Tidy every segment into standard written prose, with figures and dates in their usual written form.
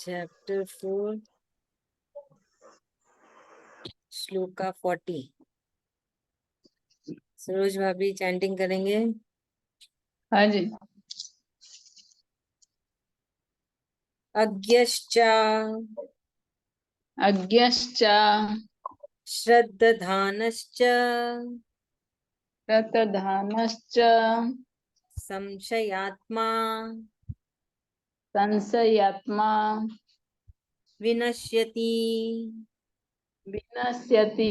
Chapter 4 shloka 40। Saroj भाभी chanting करेंगे। हाँ जी। अज्ञश्च अज्ञश्च श्रद्धानश्च रतधानश्च संशयात्मा संशयात्मा विनश्यति विनश्यति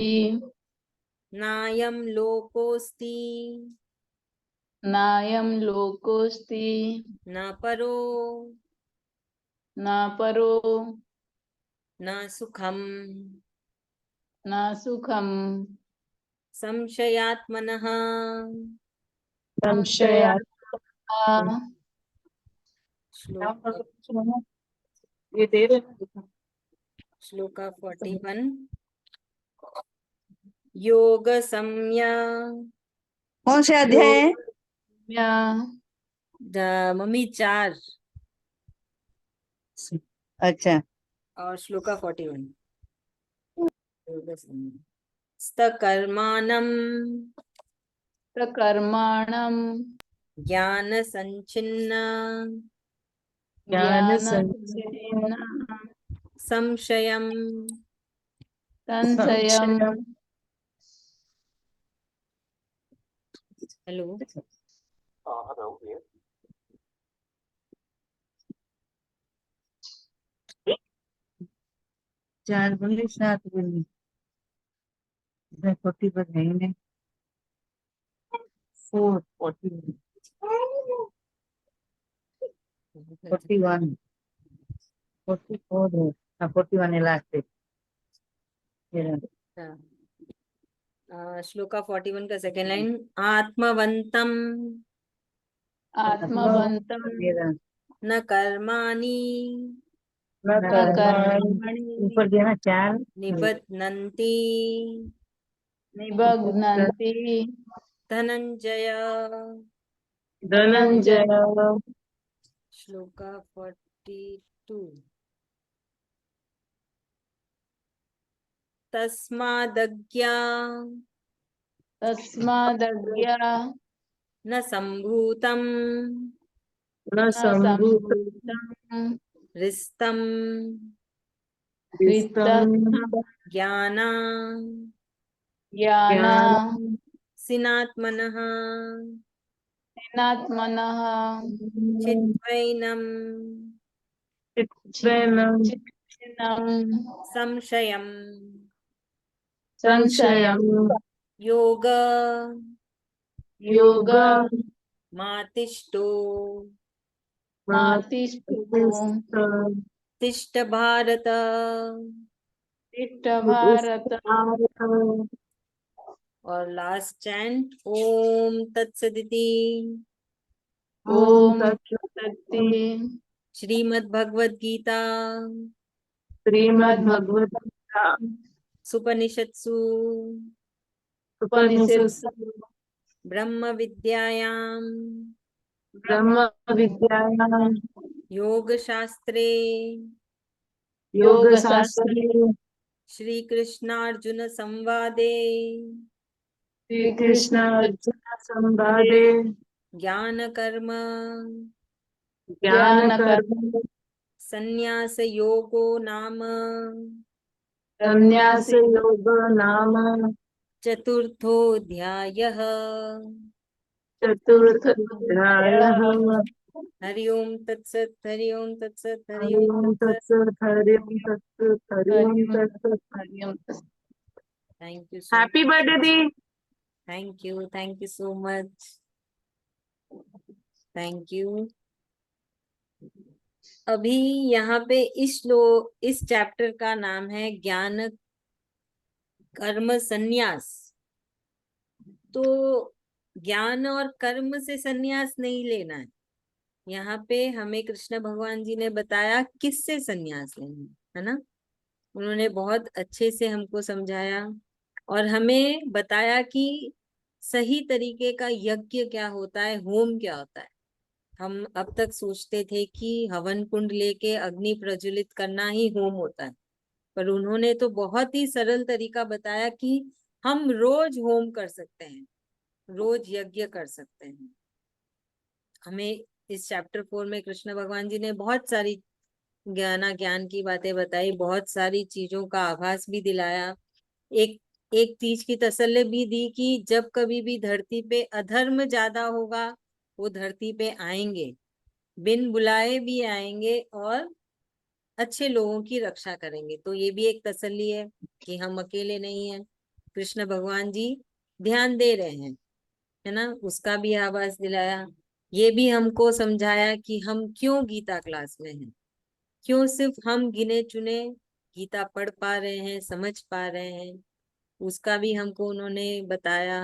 नायं लोकोऽस्ति नायं लोकोऽस्ति न परो न परो न सुखम् न सुखम् संशयात्मनः। संशयात्मा। श्लोक ये दे रहे श्लोका 41। योग संज्ञा कौन से अध्याय है? मम्मी 4 अच्छा। और श्लोका 41। योग संज्ञा स्तकर्माणं कर्माणं ज्ञान संचिन्न ज्ञान संशयम् संशयम्। हेलो चार बोले 7 बोले 40 पर है ही नहीं। 4 40 41 44 है। 41 है लास्ट है। श्लोका 41 का सेकेंड लाइन आत्मवंतम आत्मवन्तं न कर्माणि न कर्माणि ऊपर देना 4 निबध्नन्ति निबध्नन्ति धनंजय। धनंजय। श्लोका 42 तस्मादज्ञा तस्मादज्ञा न सम्भूतं न सम्भूतं रिष्तं वित्तं ज्ञाना ज्ञाना सिनात्मनः सिनात्मनः चिद्वैनं संशयम् संशयम् योग योग मातिष्ठो मातिष्ठो तिष्ठ भारत। तिष्ठ भारत। और लास्ट चैंट ओम तत्सदिति ओम तत्सदिति श्रीमद् भगवद गीता श्रीमद् भगवद गीता सुपनिषत्सु उपनिषत्सु ब्रह्म विद्यायां ब्रह्म विद्यायां योग शास्त्रे योग शास्त्रे श्री कृष्णार्जुन संवादे श्री कृष्ण अर्जुन संवादे ज्ञान कर्म ज्ञान कर्म संन्यास योगो नाम संन्यास योग नाम चतुर्थोऽध्यायः। चतुर्थोऽध्यायः। हरि ओम तत्सत हरि ओम तत्सत हरि हरि ओम ओम तत्सत। तत्सत् हरि ओम तत्सत् हरि ओम तत्सत् हरि ओम तत्सत्। Thank you so happy birthday the. Thank you so much. Thank you. अभी यहाँ पे इस चैप्टर का नाम है ज्ञान कर्म संन्यास। तो ज्ञान और कर्म से संन्यास नहीं लेना है। यहाँ पे हमें कृष्ण भगवान जी ने बताया किससे संन्यास लेना है ना। उन्होंने बहुत अच्छे से हमको समझाया और हमें बताया कि सही तरीके का यज्ञ क्या होता है, होम क्या होता है। हम अब तक सोचते थे कि हवन कुंड लेके अग्नि प्रज्वलित करना ही होम होता है, पर उन्होंने तो बहुत ही सरल तरीका बताया कि हम रोज होम कर सकते हैं, रोज यज्ञ कर सकते हैं। हमें इस चैप्टर 4 में कृष्ण भगवान जी ने बहुत सारी ज्ञान की बातें बताई, बहुत सारी चीजों का आभास भी दिलाया। एक एक चीज की तसल्ली भी दी कि जब कभी भी धरती पे अधर्म ज्यादा होगा, वो धरती पे आएंगे, बिन बुलाए भी आएंगे और अच्छे लोगों की रक्षा करेंगे। तो ये भी एक तसल्ली है कि हम अकेले नहीं हैं, कृष्ण भगवान जी ध्यान दे रहे हैं, है ना। उसका भी आवाज दिलाया। ये भी हमको समझाया कि हम क्यों गीता क्लास में हैं, क्यों सिर्फ हम गिने चुने गीता पढ़ पा रहे हैं, समझ पा रहे हैं। उसका भी हमको उन्होंने बताया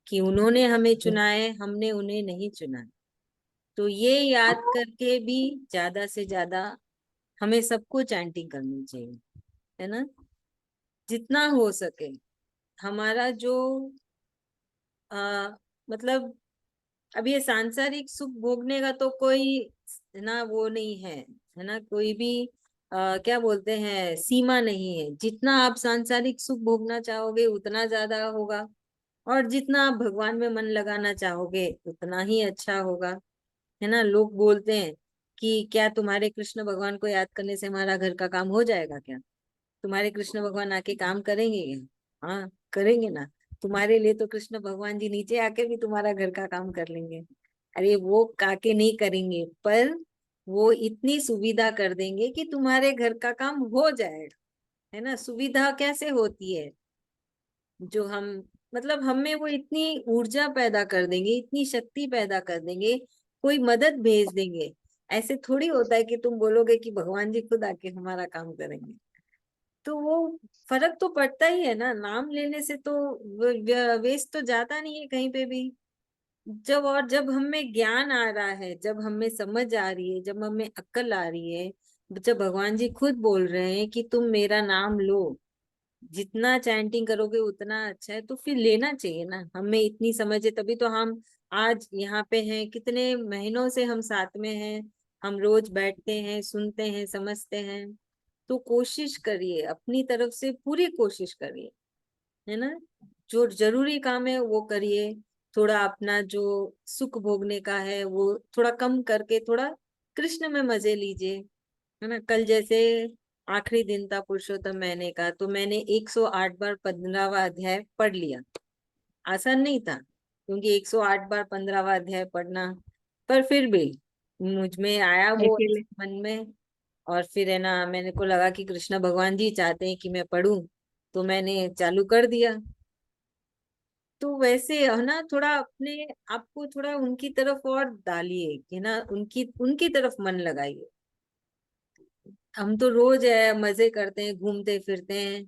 कि उन्होंने हमें चुना है, हमने उन्हें नहीं चुना। तो ये याद करके भी ज्यादा से ज्यादा हमें सबको चैंटिंग करनी चाहिए, है ना, जितना हो सके। हमारा जो मतलब अब ये सांसारिक सुख भोगने का तो कोई है ना वो नहीं है, है ना, कोई भी क्या बोलते हैं सीमा नहीं है। जितना आप सांसारिक सुख भोगना चाहोगे उतना ज्यादा होगा, और जितना आप भगवान में मन लगाना चाहोगे उतना ही अच्छा होगा, है ना। लोग बोलते हैं कि क्या तुम्हारे कृष्ण भगवान को याद करने से हमारा घर का काम हो जाएगा क्या? तुम्हारे कृष्ण भगवान आके काम करेंगे क्या? हाँ करेंगे ना। तुम्हारे लिए तो कृष्ण भगवान जी नीचे आके भी तुम्हारा घर का काम कर लेंगे। अरे वो काके नहीं करेंगे, पर वो इतनी सुविधा कर देंगे कि तुम्हारे घर का काम हो जाएगा, है ना। सुविधा कैसे होती है? जो हम मतलब हमें वो इतनी ऊर्जा पैदा कर देंगे, इतनी शक्ति पैदा कर देंगे, कोई मदद भेज देंगे। ऐसे थोड़ी होता है कि तुम बोलोगे कि भगवान जी खुद आके हमारा काम करेंगे। तो वो फर्क तो पड़ता ही है ना, नाम लेने से तो वेस्ट तो जाता नहीं है कहीं पे भी। जब हमें ज्ञान आ रहा है, जब हमें समझ आ रही है, जब हमें अक्ल आ रही है, जब भगवान जी खुद बोल रहे हैं कि तुम मेरा नाम लो, जितना चैंटिंग करोगे उतना अच्छा है, तो फिर लेना चाहिए ना। हमें इतनी समझ है तभी तो हम आज यहाँ पे हैं, कितने महीनों से हम साथ में हैं, हम रोज बैठते हैं, सुनते हैं, समझते हैं। तो कोशिश करिए, अपनी तरफ से पूरी कोशिश करिए, है ना। जो जरूरी काम है वो करिए, थोड़ा अपना जो सुख भोगने का है वो थोड़ा कम करके थोड़ा कृष्ण में मजे लीजिए, है ना। कल जैसे आखिरी दिन था पुरुषोत्तम महीने का, तो मैंने 108 बार 15वां अध्याय पढ़ लिया। आसान नहीं था क्योंकि 108 बार 15वां अध्याय पढ़ना, पर फिर भी मुझ में आया वो अकेले मन में। और फिर है ना, मैंने को लगा कि कृष्ण भगवान जी चाहते हैं कि मैं पढूं, तो मैंने चालू कर दिया। तो वैसे है ना, थोड़ा अपने आप को थोड़ा उनकी तरफ और डालिए, कि ना उनकी उनकी तरफ मन लगाइए। हम तो रोज है मजे करते हैं, घूमते फिरते हैं,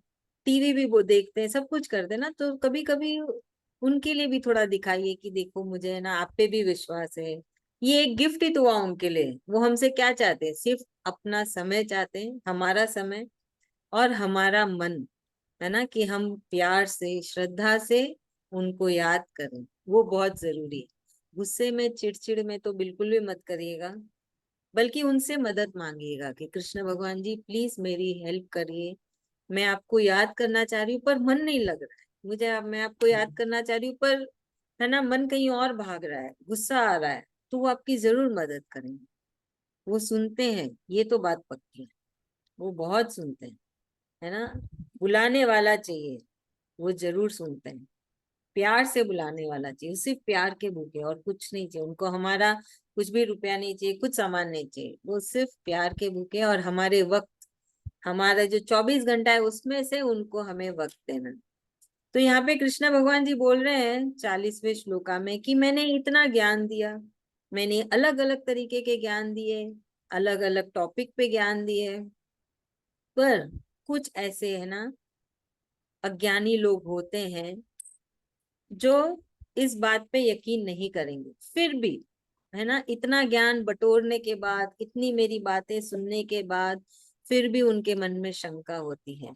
टीवी भी वो देखते हैं, सब कुछ करते हैं ना, तो कभी कभी उनके लिए भी थोड़ा दिखाइए कि देखो मुझे है ना आप पे भी विश्वास है। ये एक गिफ्ट ही तो हुआ उनके लिए। वो हमसे क्या चाहते हैं? सिर्फ अपना समय चाहते हैं, हमारा समय और हमारा मन, है ना, कि हम प्यार से श्रद्धा से उनको याद करें। वो बहुत जरूरी है। गुस्से में चिड़चिड़ में तो बिल्कुल भी मत करिएगा, बल्कि उनसे मदद मांगिएगा कि कृष्ण भगवान जी प्लीज मेरी हेल्प करिए। मैं आपको याद करना चाह रही हूँ पर मन नहीं लग रहा है मुझे। अब मैं आपको याद करना चाह रही हूँ पर है ना मन कहीं और भाग रहा है, गुस्सा आ रहा है, तो वो आपकी जरूर मदद करेंगे। वो सुनते हैं, ये तो बात पक्की है। वो बहुत सुनते हैं, है ना। बुलाने वाला चाहिए, वो जरूर सुनते हैं। प्यार से बुलाने वाला चाहिए, सिर्फ प्यार के भूखे, और कुछ नहीं चाहिए उनको। हमारा कुछ भी रुपया नहीं चाहिए, कुछ सामान नहीं चाहिए, वो सिर्फ प्यार के भूखे। और हमारे वक्त, हमारा जो 24 घंटा है उसमें से उनको हमें वक्त देना। तो यहाँ पे कृष्ण भगवान जी बोल रहे हैं 40वें श्लोका में कि मैंने इतना ज्ञान दिया, मैंने अलग अलग तरीके के ज्ञान दिए, अलग अलग टॉपिक पे ज्ञान दिए, पर कुछ ऐसे है ना अज्ञानी लोग होते हैं जो इस बात पे यकीन नहीं करेंगे। फिर भी है ना, इतना ज्ञान बटोरने के बाद, इतनी मेरी बातें सुनने के बाद, फिर भी उनके मन में शंका होती है।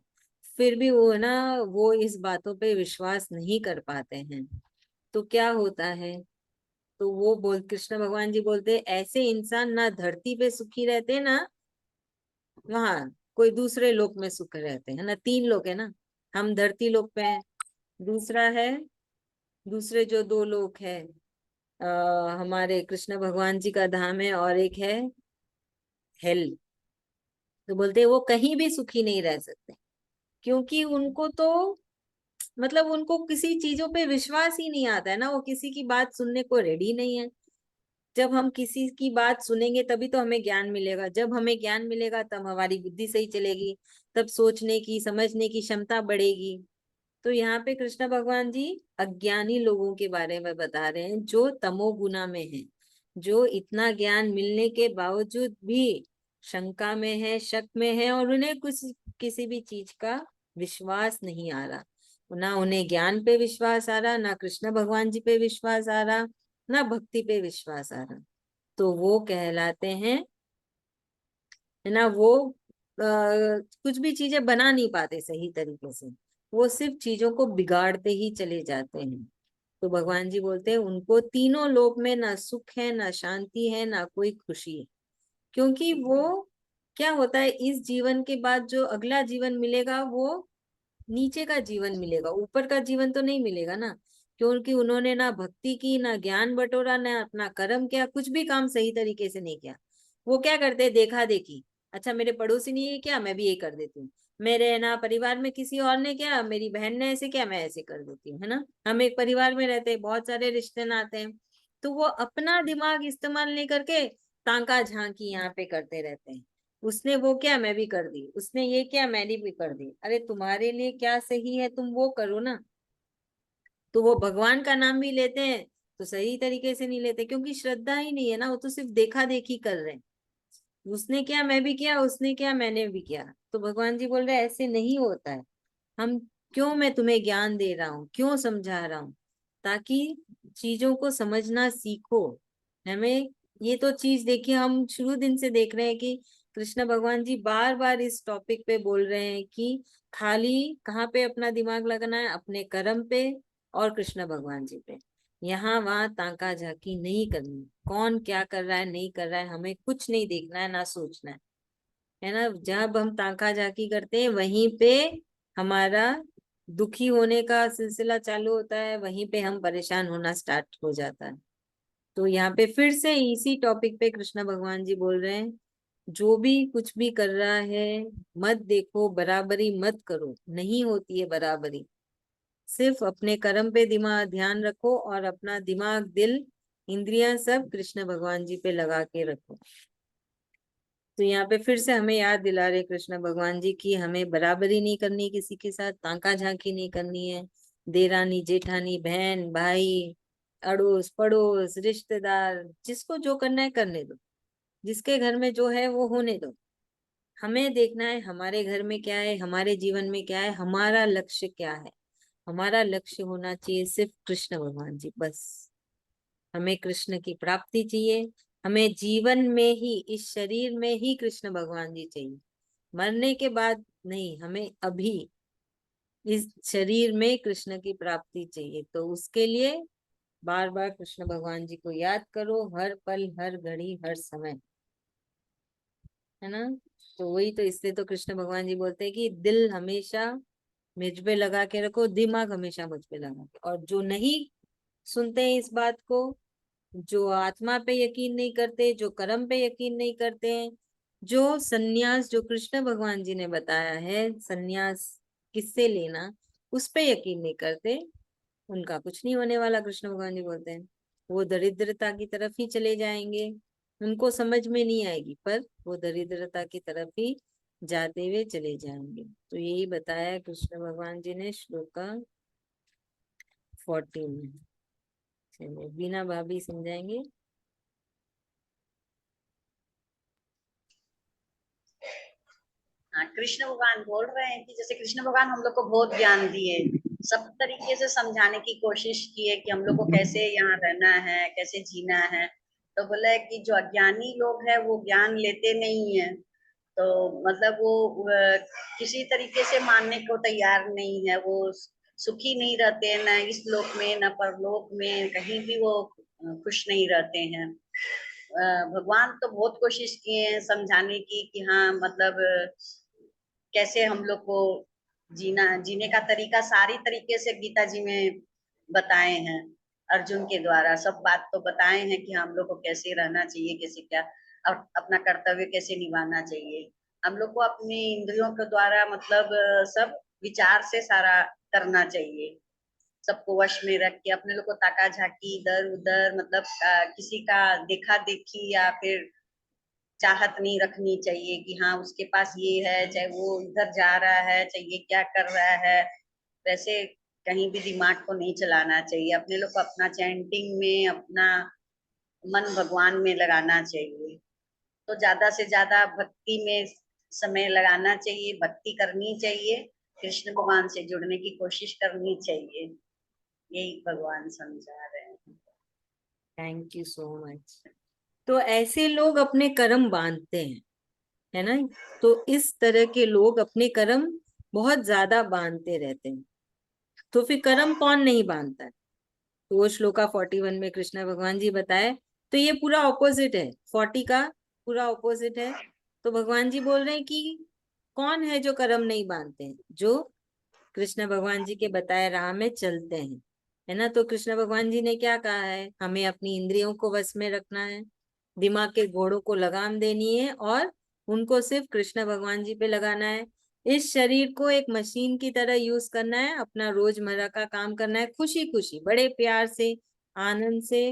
फिर भी वो है ना, वो इस बातों पे विश्वास नहीं कर पाते हैं। तो क्या होता है? तो वो कृष्ण भगवान जी बोलते ऐसे इंसान ना धरती पे सुखी रहते ना वहां कोई दूसरे लोक में सुख रहते हैं ना। 3 लोक है ना, हम धरती लोक पे हैं, दूसरा है दूसरे जो 2 लोक है हमारे कृष्ण भगवान जी का धाम है, और एक है हेल। तो बोलते वो कहीं भी सुखी नहीं रह सकते, क्योंकि उनको तो मतलब उनको किसी चीजों पे विश्वास ही नहीं आता है ना, वो किसी की बात सुनने को रेडी नहीं है। जब हम किसी की बात सुनेंगे तभी तो हमें ज्ञान मिलेगा, जब हमें ज्ञान मिलेगा तब हमारी बुद्धि सही चलेगी, तब सोचने की समझने की क्षमता बढ़ेगी। तो यहाँ पे कृष्ण भगवान जी अज्ञानी लोगों के बारे में बता रहे हैं जो तमोगुना में है, जो इतना ज्ञान मिलने के बावजूद भी शंका में है, शक में है, और उन्हें कुछ किसी भी चीज का विश्वास नहीं आ रहा। ना उन्हें ज्ञान पे विश्वास आ रहा, ना कृष्ण भगवान जी पे विश्वास आ रहा, ना भक्ति पे विश्वास आ रहा। तो वो कहलाते हैं, है ना, वो कुछ भी चीजें बना नहीं पाते सही तरीके से, वो सिर्फ चीजों को बिगाड़ते ही चले जाते हैं। तो भगवान जी बोलते हैं उनको तीनों लोक में ना सुख है, ना शांति है, ना कोई खुशी है। क्योंकि वो क्या होता है, इस जीवन के बाद जो अगला जीवन मिलेगा वो नीचे का जीवन मिलेगा, ऊपर का जीवन तो नहीं मिलेगा ना। क्योंकि उन्होंने ना भक्ति की, ना ज्ञान बटोरा, ना अपना कर्म किया, कुछ भी काम सही तरीके से नहीं किया। वो क्या करते हैं, देखा देखी, अच्छा मेरे पड़ोसी ने ये किया मैं भी ये कर देती हूँ, मेरे ना परिवार में किसी और ने किया, मेरी बहन ने ऐसे किया मैं ऐसे कर देती हूँ, है ना। हम एक परिवार में रहते हैं, बहुत सारे रिश्ते नाते हैं, तो वो अपना दिमाग इस्तेमाल नहीं करके तांका झांकी यहाँ पे करते रहते हैं। उसने वो किया मैं भी कर दी, उसने ये किया मैंने भी कर दी। अरे तुम्हारे लिए क्या सही है तुम वो करो ना। तो वो भगवान का नाम भी लेते हैं तो सही तरीके से नहीं लेते, क्योंकि श्रद्धा ही नहीं है ना, वो तो सिर्फ देखा देखी कर रहे हैं। उसने किया मैं भी किया, उसने किया मैंने भी किया। तो भगवान जी बोल रहे हैं ऐसे नहीं होता है। हम क्यों, मैं तुम्हें ज्ञान दे रहा हूँ, क्यों समझा रहा हूँ, ताकि चीजों को समझना सीखो। हमें ये तो चीज देखिए, हम शुरू दिन से देख रहे हैं कि कृष्ण भगवान जी बार बार इस टॉपिक पे बोल रहे हैं कि खाली कहाँ पे अपना दिमाग लगाना है, अपने कर्म पे और कृष्ण भगवान जी पे। यहाँ वहां ताका झाकी नहीं करनी, कौन क्या कर रहा है नहीं कर रहा है हमें कुछ नहीं देखना है, ना सोचना है ना। जब हम ताका झाकी करते हैं वहीं पे हमारा दुखी होने का सिलसिला चालू होता है, वहीं पे हम परेशान होना स्टार्ट हो जाता है। तो यहाँ पे फिर से इसी टॉपिक पे कृष्ण भगवान जी बोल रहे हैं जो भी कुछ भी कर रहा है मत देखो, बराबरी मत करो, नहीं होती है बराबरी। सिर्फ अपने कर्म पे दिमाग ध्यान रखो और अपना दिमाग दिल इंद्रियां सब कृष्ण भगवान जी पे लगा के रखो। तो यहाँ पे फिर से हमें याद दिला रहे कृष्ण भगवान जी की हमें बराबरी नहीं करनी, किसी के साथ ताका झांकी नहीं करनी है। देरानी जेठानी बहन भाई अड़ोस पड़ोस रिश्तेदार जिसको जो करना है करने दो, जिसके घर में जो है वो होने दो। हमें देखना है हमारे घर में क्या है, हमारे जीवन में क्या है, हमारा लक्ष्य क्या है। हमारा लक्ष्य होना चाहिए सिर्फ कृष्ण भगवान जी, बस। हमें कृष्ण की प्राप्ति चाहिए, हमें जीवन में ही इस शरीर में ही कृष्ण भगवान जी चाहिए, मरने के बाद नहीं, हमें अभी इस शरीर में कृष्ण की प्राप्ति चाहिए। तो उसके लिए बार बार कृष्ण भगवान जी को याद करो, हर पल हर घड़ी हर समय, है ना। तो वही तो, इसलिए तो कृष्ण भगवान जी बोलते हैं कि दिल हमेशा मुझ पे लगा के रखो, दिमाग हमेशा मुझ पे लगा के। और जो नहीं सुनते हैं इस बात को, जो आत्मा पे यकीन नहीं करते, जो कर्म पे यकीन नहीं करते हैं, जो सन्यास जो कृष्ण भगवान जी ने बताया है सन्यास किससे लेना, उस पे यकीन नहीं करते, उनका कुछ नहीं होने वाला। कृष्ण भगवान जी बोलते हैं वो दरिद्रता की तरफ ही चले जाएंगे, उनको समझ में नहीं आएगी पर वो दरिद्रता की तरफ ही जाते हुए चले जाएंगे। तो यही बताया कृष्ण भगवान जी ने श्लोक 14 में। चलिए बीना भाभी समझाएंगे। हाँ, कृष्ण भगवान बोल रहे हैं कि जैसे कृष्ण भगवान हम लोग को बहुत ज्ञान दिए, सब तरीके से समझाने की कोशिश की है कि हम लोग को कैसे यहाँ रहना है, कैसे जीना है। तो बोला है कि जो अज्ञानी लोग हैं वो ज्ञान लेते नहीं है, तो मतलब वो किसी तरीके से मानने को तैयार नहीं है। वो सुखी नहीं रहते हैं, न इस लोक में न परलोक में, कहीं भी वो खुश नहीं रहते हैं। भगवान तो बहुत कोशिश किए हैं समझाने की कि हाँ मतलब कैसे हम लोग को जीने का तरीका सारी तरीके से गीता जी में बताए हैं। अर्जुन के द्वारा सब बात तो बताए हैं कि हम लोग को कैसे रहना चाहिए, कैसे क्या और अपना कर्तव्य कैसे निभाना चाहिए। हम लोग को अपनी इंद्रियों के द्वारा मतलब सब विचार से सारा करना चाहिए। सबको वश में रख के अपने लोग को ताका झाकी इधर उधर मतलब किसी का देखा देखी या फिर चाहत नहीं रखनी चाहिए कि हाँ उसके पास ये है, चाहे वो इधर जा रहा है, चाहे ये क्या कर रहा है, वैसे कहीं भी दिमाग को नहीं चलाना चाहिए। अपने लोग को अपना चैंटिंग में अपना मन भगवान में लगाना चाहिए। तो ज्यादा से ज्यादा भक्ति में समय लगाना चाहिए, भक्ति करनी चाहिए, कृष्ण भगवान से जुड़ने की कोशिश करनी चाहिए। यही भगवान समझा रहे हैं। Thank you so much. तो ऐसे लोग अपने कर्म बांधते हैं, है ना। तो इस तरह के लोग अपने कर्म बहुत ज्यादा बांधते रहते हैं। तो फिर कर्म कौन नहीं बांधता है? तो वो श्लोका 41 में कृष्ण भगवान जी बताए। तो ये पूरा ऑपोजिट है, 40 का पूरा ऑपोजिट है। तो भगवान जी बोल रहे हैं कि कौन है जो कर्म नहीं बांधते हैं? जो कृष्ण भगवान जी के बताए राह में चलते हैं, है ना। तो कृष्ण भगवान जी ने क्या कहा है? हमें अपनी इंद्रियों को वश में रखना है, दिमाग के घोड़ों को लगाम देनी है और उनको सिर्फ कृष्ण भगवान जी पे लगाना है। इस शरीर को एक मशीन की तरह यूज करना है, अपना रोजमर्रा का काम करना है खुशी खुशी, बड़े प्यार से, आनंद से,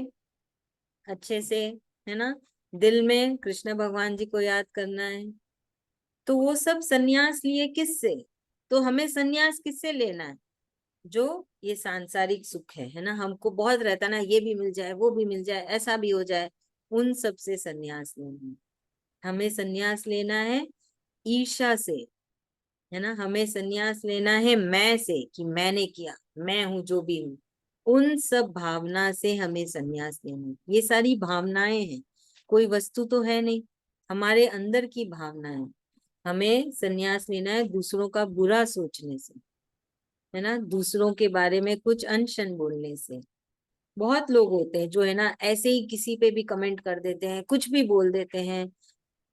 अच्छे से, है ना। दिल में कृष्ण भगवान जी को याद करना है। तो वो सब सन्यास लिए किससे? तो हमें सन्यास किससे लेना है? जो ये सांसारिक सुख है ना, हमको बहुत रहता ना, ये भी मिल जाए, वो भी मिल जाए, ऐसा भी हो जाए, उन सब से सन्यास लेना है। हमें सन्यास लेना है ईर्ष्या से, है ना। हमें सन्यास लेना है मैं से, कि मैंने किया, मैं हूं जो भी हूं, उन सब भावना से हमें सन्यास लेना है। ये सारी भावनाएं हैं, कोई वस्तु तो है नहीं, हमारे अंदर की भावना है। हमें सन्यास लेना है दूसरों का बुरा सोचने से, है ना, दूसरों के बारे में कुछ अनशन बोलने से। बहुत लोग होते हैं जो है ना ऐसे ही किसी पे भी कमेंट कर देते हैं, कुछ भी बोल देते हैं।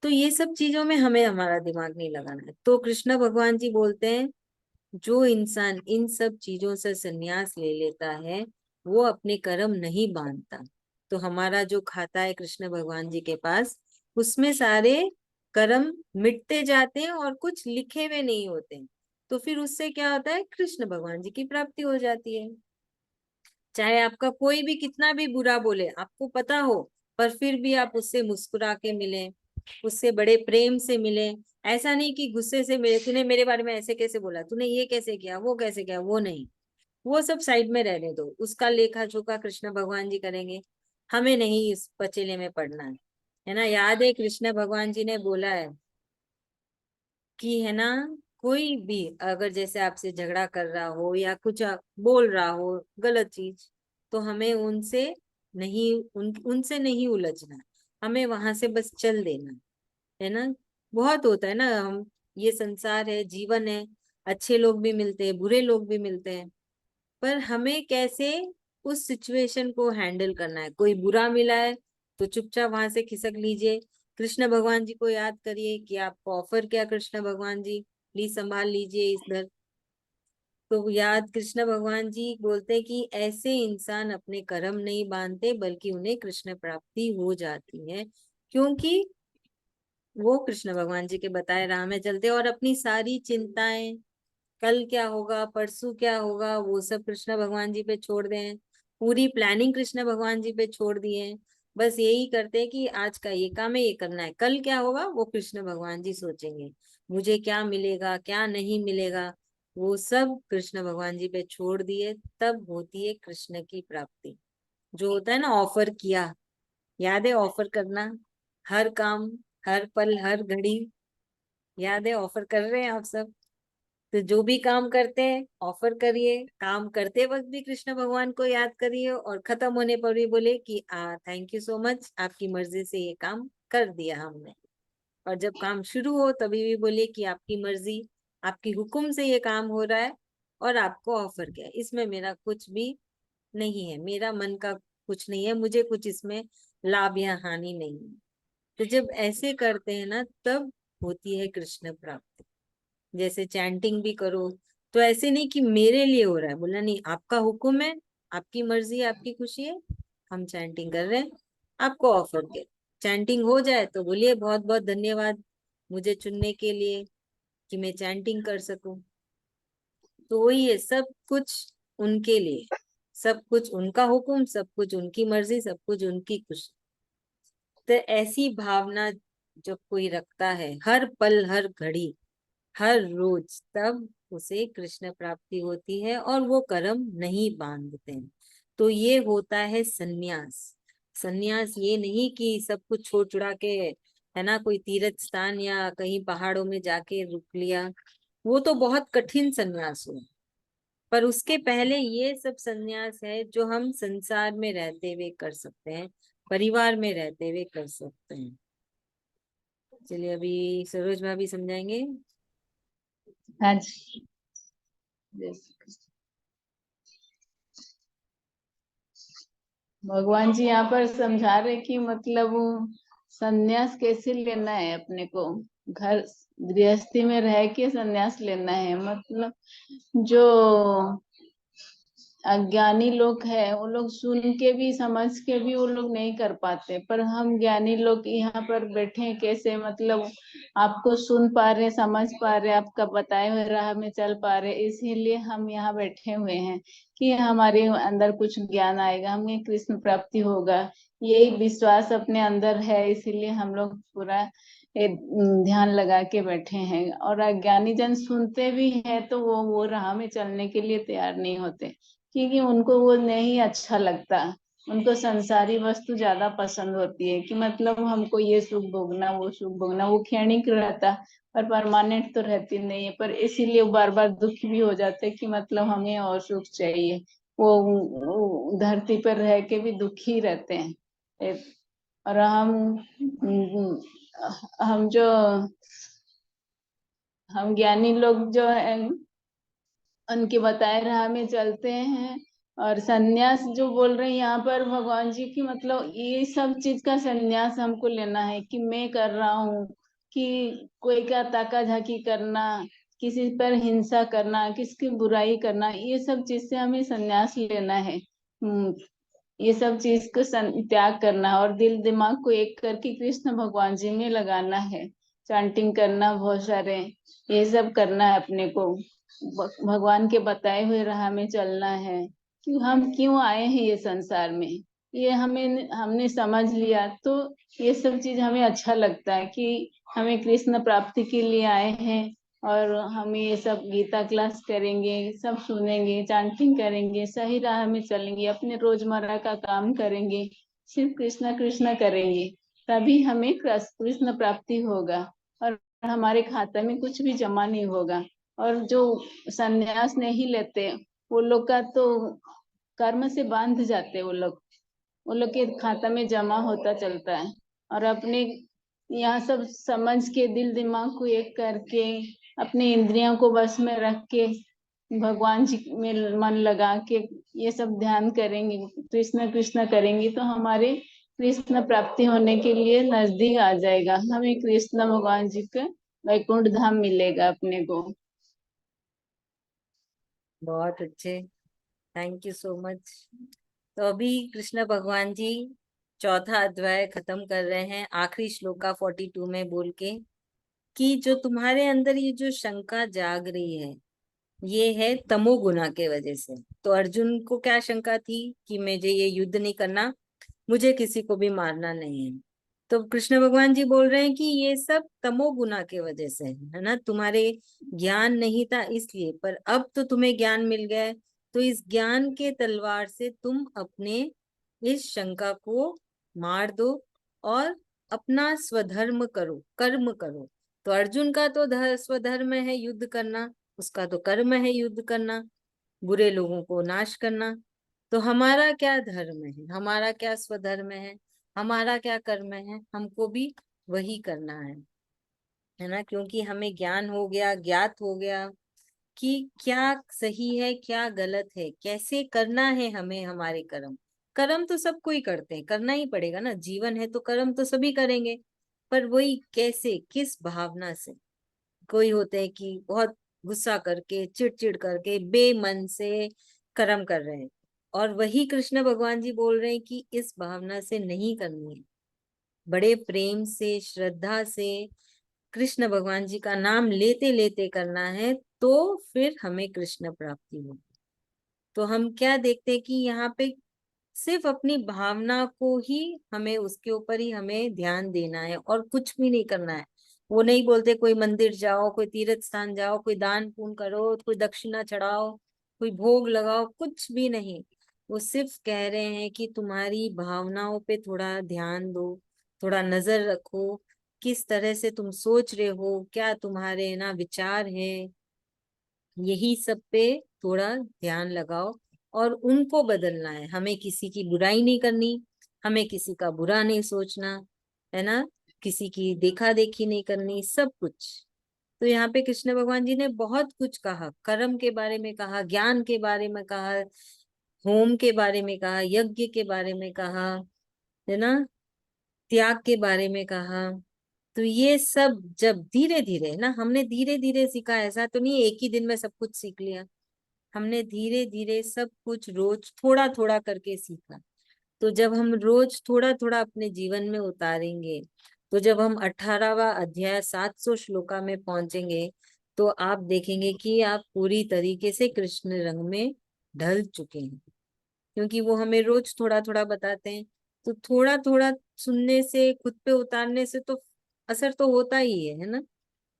तो ये सब चीजों में हमें हमारा दिमाग नहीं लगाना है। तो कृष्ण भगवान जी बोलते हैं जो इंसान इन सब चीजों से संन्यास ले लेता है वो अपने कर्म नहीं बांधता। तो हमारा जो खाता है कृष्ण भगवान जी के पास, उसमें सारे कर्म मिटते जाते हैं और कुछ लिखे हुए नहीं होते हैं। तो फिर उससे क्या होता है? कृष्ण भगवान जी की प्राप्ति हो जाती है। चाहे आपका कोई भी कितना भी बुरा बोले, आपको पता हो, पर फिर भी आप उससे मुस्कुरा के मिले, उससे बड़े प्रेम से मिले। ऐसा नहीं कि गुस्से से मिले, तूने मेरे बारे में ऐसे कैसे बोला, तूने ये कैसे किया, वो कैसे किया, वो नहीं। वो सब साइड में रहने दो, उसका लेखा जोखा कृष्ण भगवान जी करेंगे। हमें नहीं इस पचेले में पड़ना है ना। याद है कृष्ण भगवान जी ने बोला है कि, है ना, कोई भी अगर जैसे आपसे झगड़ा कर रहा हो या कुछ बोल रहा हो गलत चीज, तो हमें नहीं उनसे नहीं उलझना, हमें वहां से बस चल देना, है ना। बहुत होता है ना, हम, ये संसार है, जीवन है, अच्छे लोग भी मिलते हैं, बुरे लोग भी मिलते हैं, पर हमें कैसे उस सिचुएशन को हैंडल करना है। कोई बुरा मिला है तो चुपचाप वहां से खिसक लीजिए, कृष्ण भगवान जी को याद करिए कि आपको ऑफर किया कृष्ण भगवान जी, प्लीज संभाल लीजिए इधर। तो याद कृष्ण भगवान जी बोलते कि ऐसे इंसान अपने कर्म नहीं बांधते बल्कि उन्हें कृष्ण प्राप्ति हो जाती है, क्योंकि वो कृष्ण भगवान जी के बताए राह में चलते और अपनी सारी चिंताएं, कल क्या होगा, परसों क्या होगा, वो सब कृष्ण भगवान जी पे छोड़ दें। पूरी प्लानिंग कृष्ण भगवान जी पे छोड़ दिए। बस यही करते हैं कि आज का ये काम है, ये करना है, कल क्या होगा वो कृष्ण भगवान जी सोचेंगे, मुझे क्या मिलेगा क्या नहीं मिलेगा, वो सब कृष्ण भगवान जी पे छोड़ दिए। तब होती है कृष्ण की प्राप्ति। जो होता है ना ऑफर किया, याद है ऑफर करना, हर काम, हर पल, हर घड़ी, याद है ऑफर कर रहे हैं आप सब। तो जो भी काम करते हैं ऑफर करिए, काम करते वक्त भी कृष्ण भगवान को याद करिए और खत्म होने पर भी बोले कि थैंक यू सो मच, आपकी मर्जी से ये काम कर दिया हमने। और जब काम शुरू हो तभी भी बोले कि आपकी मर्जी, आपकी हुक्म से ये काम हो रहा है और आपको ऑफर किया, इसमें मेरा कुछ भी नहीं है, मेरा मन का कुछ नहीं है, मुझे कुछ इसमें लाभ या हानि नहीं है। तो जब ऐसे करते हैं ना, तब होती है कृष्ण प्राप्ति। जैसे चैंटिंग भी करो तो ऐसे नहीं कि मेरे लिए हो रहा है, बोला नहीं, आपका हुक्म है, आपकी मर्जी है, आपकी खुशी है, हम चैंटिंग कर रहे हैं, आपको ऑफर के चैंटिंग हो जाए तो बोलिए बहुत बहुत धन्यवाद मुझे चुनने के लिए कि मैं चैंटिंग कर सकूं। तो वही है, सब कुछ उनके लिए, सब कुछ उनका हुक्म, सब कुछ उनकी मर्जी, सब कुछ उनकी खुशी। तो ऐसी भावना जब कोई रखता है हर पल हर घड़ी हर रोज, तब उसे कृष्ण प्राप्ति होती है और वो कर्म नहीं बांधते हैं। तो ये होता है सन्यास। सन्यास ये नहीं कि सब कुछ छोड़ छुड़ा के, है ना, कोई तीर्थ स्थान या कहीं पहाड़ों में जाके रुक लिया, वो तो बहुत कठिन सन्यास हुआ। पर उसके पहले ये सब सन्यास है जो हम संसार में रहते हुए कर सकते हैं, परिवार में रहते हुए कर सकते हैं। चलिए अभी सरोज भाभी समझाएंगे। हाँ जी। भगवान जी यहाँ पर समझा रहे कि मतलब संन्यास कैसे लेना है अपने को। घर गृहस्थी में रह के संन्यास लेना है। मतलब जो अज्ञानी लोग हैं वो लोग सुन के भी समझ के भी वो लोग नहीं कर पाते, पर हम ज्ञानी लोग यहाँ पर बैठे हैं, कैसे मतलब आपको सुन पा रहे, समझ पा रहे, आपका बताए हुए राह में चल पा रहे, इसीलिए हम यहाँ बैठे हुए हैं कि हमारे अंदर कुछ ज्ञान आएगा, हमें कृष्ण प्राप्ति होगा, यही विश्वास अपने अंदर है, इसीलिए हम लोग पूरा ध्यान लगा के बैठे हैं। और अज्ञानी जन सुनते भी हैं तो वो राह में चलने के लिए तैयार नहीं होते, क्योंकि उनको वो नहीं अच्छा लगता। उनको संसारी वस्तु ज्यादा पसंद होती है कि मतलब हमको ये सुख भोगना, वो सुख भोगना, वो क्षणिक रहता पर परमानेंट तो रहती नहीं है। पर इसीलिए बार बार दुखी भी हो जाते कि मतलब हमें और सुख चाहिए। वो धरती पर रह के भी दुखी रहते हैं। और हम जो हम ज्ञानी लोग जो है उनके बताए राह में चलते हैं। और सन्यास जो बोल रहे हैं यहाँ पर भगवान जी की, मतलब ये सब चीज का सन्यास हमको लेना है कि मैं कर रहा हूँ, कि कोई का ताका झाकी करना, किसी पर हिंसा करना, किसकी बुराई करना, ये सब चीज से हमें सन्यास लेना है। ये सब चीज को त्याग करना और दिल दिमाग को एक करके कृष्ण भगवान जी में लगाना है। चैंटिंग करना बहुत सारे, ये सब करना है अपने को। भगवान के बताए हुए राह में चलना है कि हम क्यों आए हैं ये संसार में। ये हमें हमने समझ लिया तो ये सब चीज हमें अच्छा लगता है कि हमें कृष्ण प्राप्ति के लिए आए हैं। और हम ये सब गीता क्लास करेंगे, सब सुनेंगे, चैंटिंग करेंगे, सही राह में चलेंगे, अपने रोजमर्रा का काम करेंगे, सिर्फ कृष्णा कृष्णा करेंगे, तभी हमें कृष्ण प्राप्ति होगा। और हमारे खाते में कुछ भी जमा नहीं होगा। और जो संन्यास नहीं लेते वो लोग का तो कर्म से बांध जाते वो लोग के खाता में जमा होता चलता है। और अपने यहाँ सब समझ के दिल दिमाग को एक करके अपने इंद्रियों को बस में रख के भगवान जी में मन लगा के ये सब ध्यान करेंगे, कृष्ण कृष्ण करेंगे, तो हमारे कृष्ण प्राप्ति होने के लिए नजदीक आ जाएगा। हमें कृष्ण भगवान जी का वैकुंठ धाम मिलेगा अपने को। बहुत अच्छे, थैंक यू सो मच। तो अभी कृष्ण भगवान जी चौथा अध्याय खत्म कर रहे हैं, आखिरी श्लोका 42 में बोल के कि जो तुम्हारे अंदर ये जो शंका जाग रही है, ये है तमोगुना के वजह से। तो अर्जुन को क्या शंका थी कि मुझे ये युद्ध नहीं करना, मुझे किसी को भी मारना नहीं है। तो कृष्ण भगवान जी बोल रहे हैं कि ये सब तमोगुना के वजह से है ना, तुम्हारे ज्ञान नहीं था इसलिए, पर अब तो तुम्हें ज्ञान मिल गया है, तो इस ज्ञान के तलवार से तुम अपने इस शंका को मार दो और अपना स्वधर्म करो, कर्म करो। तो अर्जुन का तो स्वधर्म है युद्ध करना, उसका तो कर्म है युद्ध करना, बुरे लोगों को नाश करना। तो हमारा क्या धर्म है, हमारा क्या स्वधर्म है, हमारा क्या कर्म है, हमको भी वही करना है ना, क्योंकि हमें ज्ञान हो गया, ज्ञात हो गया कि क्या सही है क्या गलत है, कैसे करना है हमें हमारे कर्म। कर्म तो सब कोई करते हैं, करना ही पड़ेगा ना, जीवन है तो कर्म तो सभी करेंगे। पर वही कैसे, किस भावना से। कोई होते हैं कि बहुत गुस्सा करके, चिड़चिड़ करके, बेमन से कर्म कर रहे हैं, और वही कृष्ण भगवान जी बोल रहे हैं कि इस भावना से नहीं करनी है, बड़े प्रेम से, श्रद्धा से कृष्ण भगवान जी का नाम लेते लेते करना है, तो फिर हमें कृष्ण प्राप्ति होगी। तो हम क्या देखते हैं कि यहाँ पे सिर्फ अपनी भावना को ही हमें, उसके ऊपर ही हमें ध्यान देना है और कुछ भी नहीं करना है। वो नहीं बोलते कोई मंदिर जाओ, कोई तीर्थ स्थान जाओ, कोई दान पुण्य करो, कोई दक्षिणा चढ़ाओ, कोई भोग लगाओ, कुछ भी नहीं। वो सिर्फ कह रहे हैं कि तुम्हारी भावनाओं पे थोड़ा ध्यान दो, थोड़ा नजर रखो, किस तरह से तुम सोच रहे हो, क्या तुम्हारे ना विचार है, यही सब पे थोड़ा ध्यान लगाओ और उनको बदलना है। हमें किसी की बुराई नहीं करनी, हमें किसी का बुरा नहीं सोचना, है ना, किसी की देखा देखी नहीं करनी, सब कुछ। तो यहाँ पे कृष्ण भगवान जी ने बहुत कुछ कहा, कर्म के बारे में कहा, ज्ञान के बारे में कहा, होम के बारे में कहा, यज्ञ के बारे में कहा, है ना, त्याग के बारे में कहा। तो ये सब जब धीरे धीरे ना, हमने धीरे धीरे सीखा, ऐसा तो नहीं एक ही दिन में सब कुछ सीख लिया, हमने धीरे धीरे सब कुछ रोज थोड़ा थोड़ा करके सीखा। तो जब हम रोज थोड़ा थोड़ा अपने जीवन में उतारेंगे, तो जब हम 18वां अध्याय 700 श्लोका में पहुंचेंगे, तो आप देखेंगे कि आप पूरी तरीके से कृष्ण रंग में ढल चुके हैं, क्योंकि वो हमें रोज थोड़ा थोड़ा बताते हैं। तो थोड़ा थोड़ा सुनने से, खुद पे उतारने से तो असर तो होता ही है ना।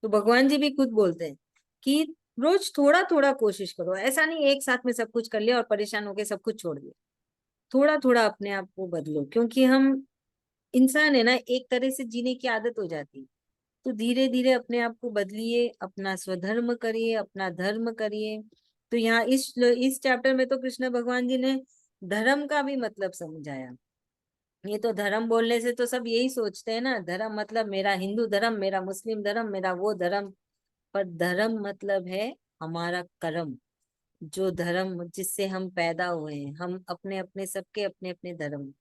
तो भगवान जी भी खुद बोलते हैं कि रोज थोड़ा थोड़ा कोशिश करो, ऐसा नहीं एक साथ में सब कुछ कर लिया और परेशान होके सब कुछ छोड़ दिया। थोड़ा थोड़ा अपने आप को बदलो, क्योंकि हम इंसान है ना, एक तरह से जीने की आदत हो जाती है। तो धीरे धीरे अपने आप को बदलिए, अपना स्वधर्म करिए, अपना धर्म करिए। तो यहाँ इस चैप्टर में तो कृष्ण भगवान जी ने धर्म का भी मतलब समझाया। ये तो धर्म बोलने से तो सब यही सोचते हैं ना, धर्म मतलब मेरा हिंदू धर्म, मेरा मुस्लिम धर्म, मेरा वो धर्म। पर धर्म मतलब है हमारा कर्म, जो धर्म जिससे हम पैदा हुए हैं, हम अपने अपने सबके अपने अपने धर्म,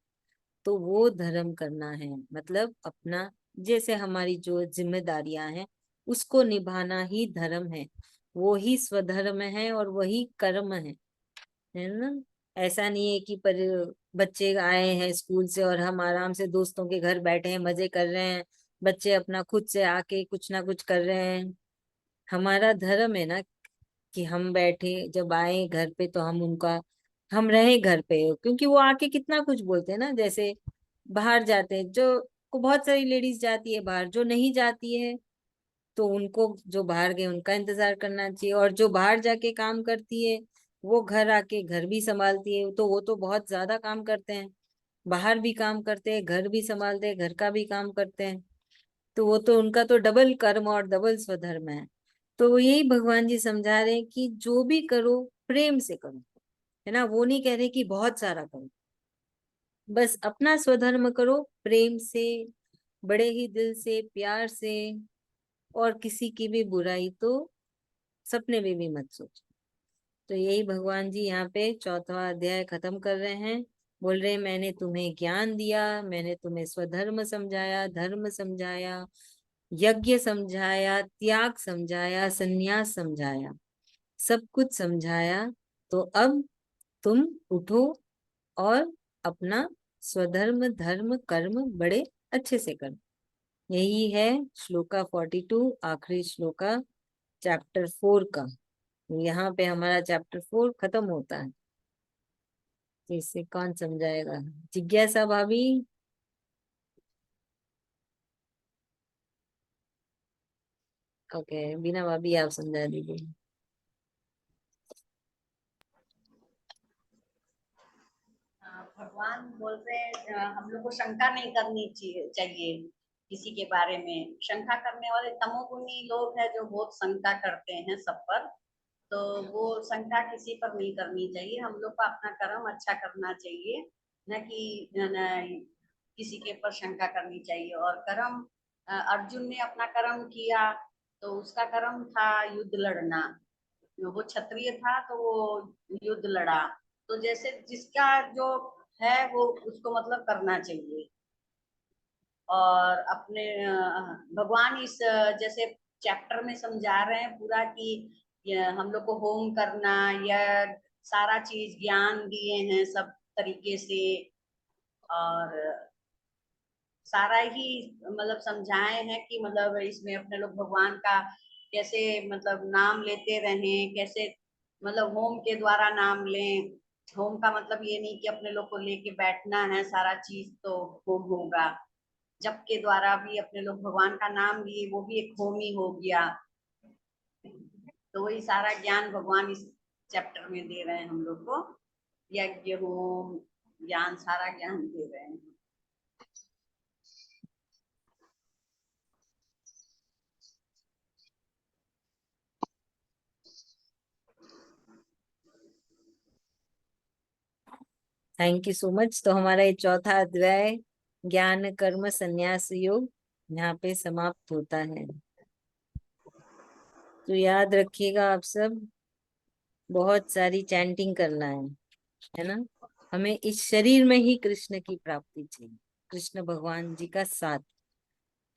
तो वो धर्म करना है। मतलब अपना, जैसे हमारी जो जिम्मेदारियां हैं उसको निभाना ही धर्म है, वो ही स्वधर्म है और वही कर्म है ना। ऐसा नहीं है कि पर बच्चे आए हैं स्कूल से और हम आराम से दोस्तों के घर बैठे हैं, मजे कर रहे हैं, बच्चे अपना खुद से आके कुछ ना कुछ कर रहे हैं। हमारा धर्म है ना कि हम बैठे जब आए घर पे तो हम उनका, हम रहे घर पे, क्योंकि वो आके कितना कुछ बोलते हैं ना। जैसे बाहर जाते हैं, जो को बहुत सारी लेडीज जाती है बाहर, जो नहीं जाती है तो उनको, जो बाहर गए उनका इंतजार करना चाहिए, और जो बाहर जाके काम करती है वो घर आके घर भी संभालती है, तो वो तो बहुत ज्यादा काम करते हैं, बाहर भी काम करते हैं, घर भी संभालते हैं, घर का भी काम करते हैं। तो वो तो उनका तो डबल कर्म और डबल स्वधर्म है। तो यही भगवान जी समझा रहे हैं कि जो भी करो प्रेम से करो, है ना। वो नहीं कह रहे कि बहुत सारा करो, बस अपना स्वधर्म करो प्रेम से, बड़े ही दिल से, प्यार से, और किसी की भी बुराई तो सपने में भी मत सोचो। तो यही भगवान जी यहाँ पे चौथा अध्याय खत्म कर रहे हैं। बोल रहे हैं मैंने तुम्हें ज्ञान दिया, मैंने तुम्हें स्वधर्म समझाया, धर्म समझाया, यज्ञ समझाया, त्याग समझाया, संन्यास समझाया, सब कुछ समझाया। तो अब तुम उठो और अपना स्वधर्म धर्म कर्म बड़े अच्छे से करो। यही है श्लोका 42, आखिरी श्लोका चैप्टर 4 का। यहाँ पे हमारा चैप्टर 4 खत्म होता है। तो इसे कौन समझाएगा? जिज्ञासा भाभी। ओके, बिना भाभी आप समझा दीजिए। भगवान बोल रहे हैं हम लोग को शंका नहीं करनी चाहिए किसी के बारे में। शंका करने वाले तमोगुणी लोग हैं जो बहुत शंका करते हैं सब पर। तो वो शंका किसी पर नहीं करनी चाहिए। हम लोग को अपना कर्म अच्छा करना चाहिए, न कि न किसी के ऊपर शंका करनी चाहिए। और कर्म, अर्जुन ने अपना कर्म किया तो उसका कर्म था युद्ध लड़ना। वो क्षत्रिय था तो वो युद्ध लड़ा, तो जैसे जिसका जो है वो उसको मतलब करना चाहिए। और अपने भगवान इस जैसे चैप्टर में समझा रहे हैं पूरा कि हम लोग को होम करना या सारा चीज ज्ञान दिए हैं सब तरीके से, और सारा ही मतलब समझाए हैं कि मतलब इसमें अपने लोग भगवान का कैसे मतलब नाम लेते रहें, कैसे मतलब होम के द्वारा नाम लें। होम का मतलब ये नहीं कि अपने लोग को लेके बैठना है सारा चीज तो होम होगा, जप के द्वारा भी अपने लोग भगवान का नाम लिए, वो भी एक होम ही हो गया। तो वही सारा ज्ञान भगवान इस चैप्टर में दे रहे हैं हम लोग को, यज्ञ होम ज्ञान सारा ज्ञान दे रहे हैं। Thank you so much. तो हमारा ये चौथा अध्याय ज्ञान कर्म संन्यास योग यहाँ पे समाप्त होता है। तो याद रखिएगा आप सब, बहुत सारी चैंटिंग करना है ना। हमें इस शरीर में ही कृष्ण की प्राप्ति चाहिए, कृष्ण भगवान जी का साथ।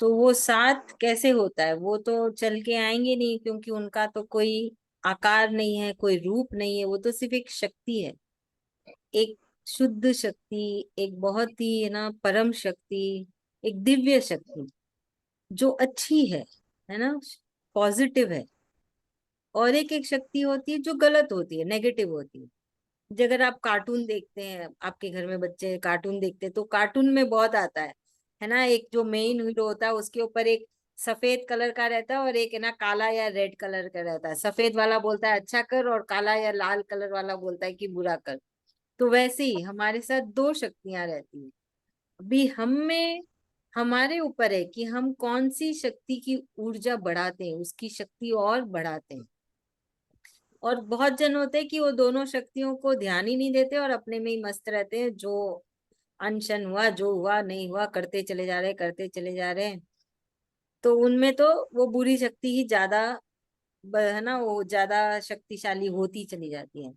तो वो साथ कैसे होता है, वो तो चल के आएंगे नहीं, क्योंकि उनका तो कोई आकार नहीं है, कोई रूप नहीं है, वो तो सिर्फ एक शक्ति है, एक शुद्ध शक्ति, एक बहुत ही है ना परम शक्ति, एक दिव्य शक्ति जो अच्छी है ना, पॉजिटिव है। और एक शक्ति होती है जो गलत होती है, नेगेटिव होती है। अगर आप कार्टून देखते हैं, आपके घर में बच्चे कार्टून देखते हैं, तो कार्टून में बहुत आता है ना, एक जो मेन हीरो होता है उसके ऊपर एक सफेद कलर का रहता है और एक है ना काला या रेड कलर का रहता है। सफेद वाला बोलता है अच्छा कर, और काला या लाल कलर वाला बोलता है कि बुरा कर। तो वैसे ही हमारे साथ दो शक्तियां रहती हैं। अभी हम में, हमारे ऊपर है कि हम कौन सी शक्ति की ऊर्जा बढ़ाते हैं, उसकी शक्ति और बढ़ाते हैं। और बहुत जन होते हैं कि वो दोनों शक्तियों को ध्यान ही नहीं देते और अपने में ही मस्त रहते हैं, जो अनशन हुआ, जो हुआ नहीं हुआ, करते चले जा रहे हैं, करते चले जा रहे हैं। तो उनमें तो वो बुरी शक्ति ही ज्यादा है ना, वो ज्यादा शक्तिशाली होती चली जाती है।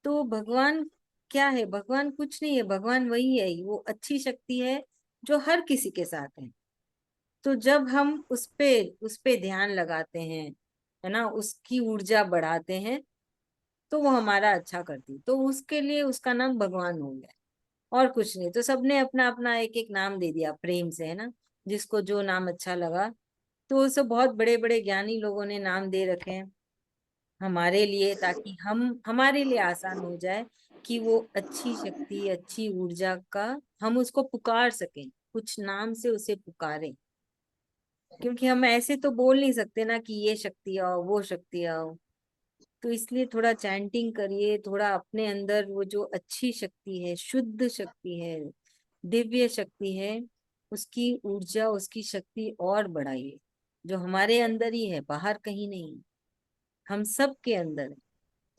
तो भगवान क्या है? भगवान कुछ नहीं है, भगवान वही है, वो अच्छी शक्ति है जो हर किसी के साथ है। तो जब हम उस पे ध्यान लगाते हैं, है ना, उसकी ऊर्जा बढ़ाते हैं, तो वो हमारा अच्छा करती है। तो उसके लिए उसका नाम भगवान हो गया, और कुछ नहीं। तो सबने अपना अपना एक एक नाम दे दिया प्रेम से, है ना, जिसको जो नाम अच्छा लगा। तो सब बहुत बड़े बड़े ज्ञानी लोगों ने नाम दे रखे हैं हमारे लिए, ताकि हमारे लिए आसान हो जाए कि वो अच्छी शक्ति, अच्छी ऊर्जा का हम उसको पुकार सकें, कुछ नाम से उसे पुकारें। क्योंकि हम ऐसे तो बोल नहीं सकते ना कि ये शक्ति आओ, वो शक्ति आओ। तो इसलिए थोड़ा चैंटिंग करिए, थोड़ा अपने अंदर वो जो अच्छी शक्ति है, शुद्ध शक्ति है, दिव्य शक्ति है, उसकी ऊर्जा, उसकी शक्ति और बढ़ाइए, जो हमारे अंदर ही है, बाहर कहीं नहीं, हम सब के अंदर है।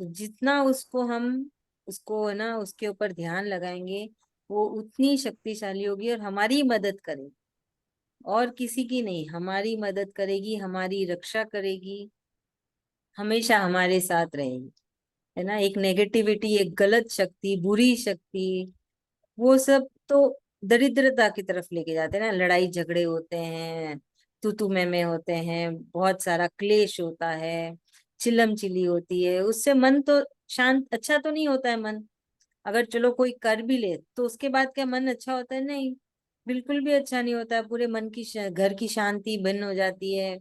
तो जितना उसको है ना, उसके ऊपर ध्यान लगाएंगे, वो उतनी शक्तिशाली होगी और हमारी मदद करेगी, और किसी की नहीं, हमारी मदद करेगी, हमारी रक्षा करेगी, हमेशा हमारे साथ रहेगी, है ना। एक नेगेटिविटी, एक गलत शक्ति, बुरी शक्ति, वो सब तो दरिद्रता की तरफ लेके जाते हैं ना। लड़ाई झगड़े होते हैं, तू मैं होते हैं, बहुत सारा क्लेश होता है, चिल्लम चिल्ली होती है, उससे मन तो शांत, अच्छा तो नहीं होता है मन। अगर चलो कोई कर भी ले तो उसके बाद क्या मन अच्छा होता है? नहीं, बिल्कुल भी अच्छा नहीं होता है। पूरे मन की घर की शांति भिन्न हो जाती है,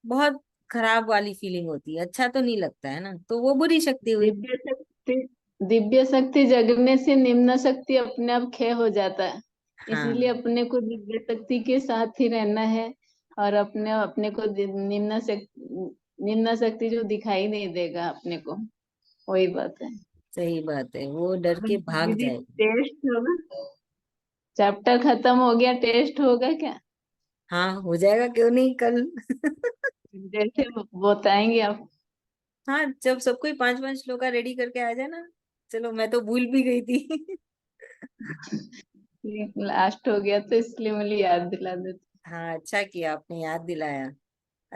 बहुत खराब वाली फीलिंग होती है, अच्छा तो नहीं लगता है ना। तो वो बुरी शक्ति हुई। दिव्य शक्ति, दिव्य शक्ति जगने से निम्न शक्ति अपने आप क्षय हो जाता है। इसीलिए हाँ, अपने को दिव्य शक्ति के साथ ही रहना है। और अपने अपने को निम्न शक्ति जो दिखाई नहीं देगा अपने को, वही बात है। सही बात है, वो डर के भाग दीदी, जाएगी। टेस्ट होगा, चैप्टर खत्म हो गया, टेस्ट होगा क्या? हाँ, हो जाएगा, क्यों नहीं, कल। जैसे बताएंगे आप। हाँ, जब सब कोई 5-5 श्लोक का रेडी करके आ जाए ना। चलो, मैं तो भूल भी गई थी। लास्ट हो गया तो इसलिए मुझे याद दिला देते। हाँ, अच्छा किया आपने याद दिलाया।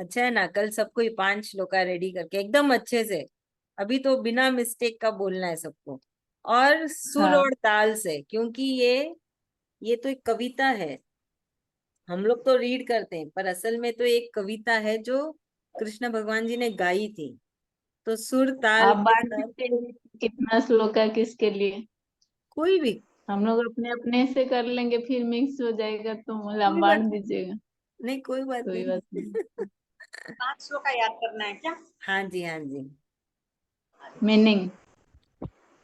अच्छा है ना, कल सबको 5 श्लोका रेडी करके एकदम अच्छे से, अभी तो बिना मिस्टेक का बोलना है सबको, और सुर हाँ और ताल से, क्योंकि ये तो एक कविता है। हम लोग तो रीड करते हैं, पर असल में तो एक कविता है जो कृष्ण भगवान जी ने गाई थी। तो सुर ताल आप के बांट साथ दीजिए कितना श्लोक है किसके लिए। कोई भी, हम लोग अपने अपने से कर लेंगे, फिर मिक्स हो जाएगा, तो मतलब आप कोई बात बांट नहीं, दीजिएगा। नहीं कोई बात कोई बात नहीं। नहीं। 5 श्लोक का याद करना है क्या? हाँ जी, हाँ जी। मीनिंग।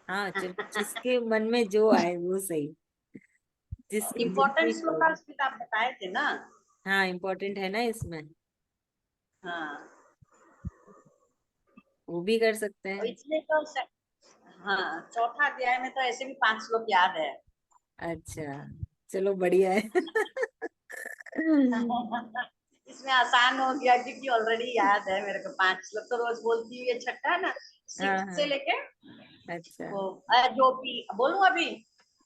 हाँ, जिसके मन में जो आए वो सही, इम्पोर्टेंट जिसकी श्लोक जो। भी तो आप बताए थे ना। हाँ, इम्पोर्टेंट है ना इसमें, हाँ, वो भी कर सकते और हैं। इसलिए तो हाँ, चौथा अध्याय में तो ऐसे भी 5 श्लोक याद है। अच्छा, चलो बढ़िया है। इसमें आसान हो गया क्योंकि ऑलरेडी याद है मेरे को 5 श्लोक, तो रोज बोलती हूँ। ये छठा है ना, हाँ 6 से हाँ, लेके अच्छा। वो जो भी बोलूं अभी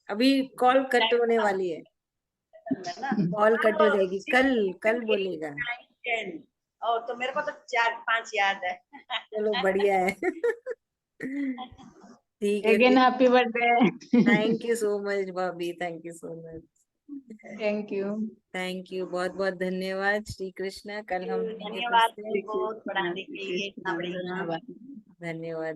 अभी कॉल कट 10 होने बताओ वाली है, है ना। कॉल हाँ कट हो तो जाएगी, 6 कल 7 कल 8 बोलेगा। 9 10, और तो मेरे को तो 4 5 याद है। चलो बढ़िया है। ठीक है अगेन फिर। Happy birthday. Thank you so much भाभी, thank you so much. Thank you. Thank you, बहुत बहुत धन्यवाद। श्री कृष्णा, कल हम मिलेंगे फिर धन्यवाद से। बहुत बहुत पढ़ाने के लिए इतना बढ़िया। धन्यवाद। धन्यवाद।